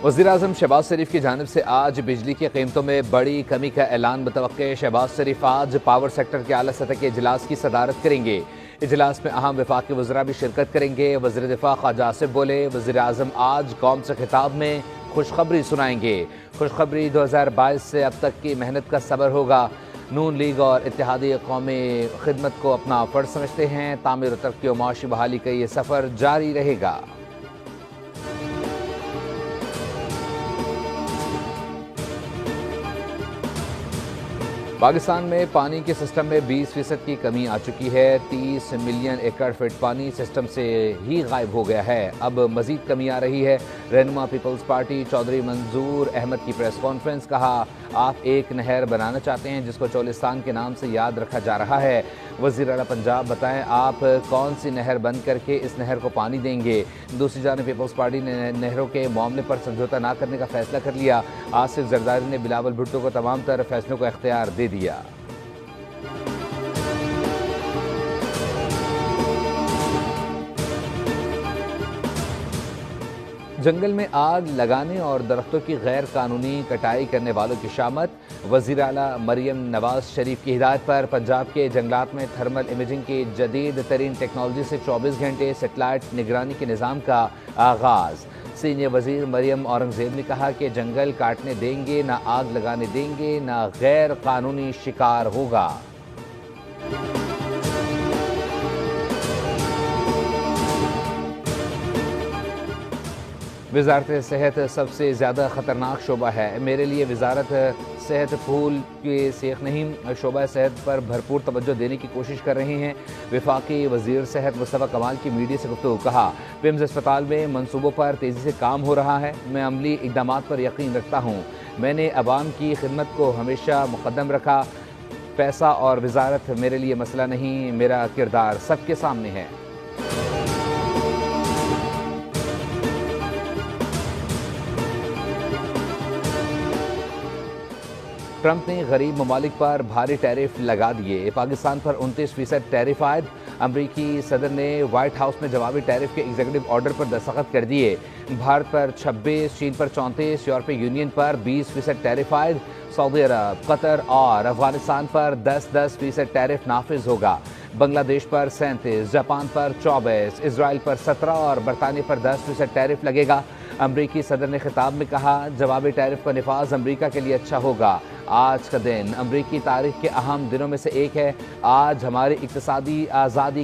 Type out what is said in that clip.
वज़ीर-ए-आज़म शहबाज शरीफ की जानिब से आज बिजली की कीमतों में बड़ी कमी का ऐलान मुतवक्के। शहबाज शरीफ आज पावर सेक्टर के आला सतह के इजलास की सदारत करेंगे। इजलास में अहम वफाकी वज़रा भी शिरकत करेंगे। वज़ीर दिफा ख्वाजा आसिफ बोले, वज़ीर-ए-आज़म आज कौम से खिताब में खुशखबरी सुनाएंगे। खुशखबरी 2022 से अब तक की मेहनत का सबर होगा। नून लीग और इत्तेहादी कौमी खिदमत को अपना फ़र्ज समझते हैं। तामीर और तरक्की और माशी बहाली का ये सफ़र जारी रहेगा। पाकिस्तान में पानी के सिस्टम में 20% की कमी आ चुकी है। 30 मिलियन एकड़ फीट पानी सिस्टम से ही गायब हो गया है। अब मजीद कमी आ रही है। रहनुमा पीपल्स पार्टी चौधरी मंजूर अहमद की प्रेस कॉन्फ्रेंस। कहा, आप एक नहर बनाना चाहते हैं जिसको चौलिस्तान के नाम से याद रखा जा रहा है। वज़ीर आला पंजाब, बताएं आप कौन सी नहर बंद करके इस नहर को पानी देंगे। दूसरी जानिब पीपल्स पार्टी ने नहरों के मामले पर समझौता न करने का फैसला कर लिया। आसिफ जरदारी ने बिलावल भुट्टो को तमाम तरह फैसलों का इख्तियार दे दिया। जंगल में आग लगाने और दरख्तों की गैर कानूनी कटाई करने वालों की शामत। वज़ीर आला मरियम नवाज शरीफ की हिदायत पर पंजाब के जंगलात में थर्मल इमेजिंग की जदीद तरीन टेक्नोलॉजी से 24 घंटे सेटेलाइट निगरानी के निज़ाम का आगाज़। सीनियर वज़ीर मरियम औरंगज़ेब ने कहा कि जंगल काटने देंगे ना, आग लगाने देंगे ना, गैर कानूनी शिकार होगा। वजारत सेहत सबसे ज़्यादा ख़तरनाक शोबा है। मेरे लिए वजारत सेहत फूल के सेख नहीं, शोबा सेहत पर भरपूर तवज्जो देने की कोशिश कर रहे हैं। वफाकी वज़ीर सेहत मुस्तफ़ा कमाल की मीडिया से गुफ्तगू। कहा, पिम्स अस्पताल में मनसूबों पर तेज़ी से काम हो रहा है। मैं अमली इक़दामात पर यकीन रखता हूँ। मैंने अवाम की खिदमत को हमेशा मुक़द्दम रखा। पैसा और वजारत मेरे लिए मसला नहीं, मेरा किरदार सबके सामने है। ट्रंप ने गरीब ममालिक पर भारी टैरिफ लगा दिए। पाकिस्तान पर 29% टैरिफ आयद। अमरीकी सदर ने व्हाइट हाउस में जवाबी टैरिफ के एग्जीक्यूटिव ऑर्डर पर दस्तखत कर दिए। भारत पर 26, चीन पर 34, यूरोपीय यूनियन पर 20% टैरिफ आयद। सऊदी अरब, कतर और अफगानिस्तान पर 10% टैरिफ नाफिज होगा। बांग्लादेश पर 37, जापान पर 24, इसराइल पर 17 और बरतानिया पर 10% टैरिफ लगेगा। अमरीकी सदर ने खिताब में कहा, जवाबी टैरिफ का निफाज अमरीका के लिए अच्छा होगा। आज का दिन अमरीकी तारीख के अहम दिनों में से एक है। आज हमारी इक्तिसादी आज़ादी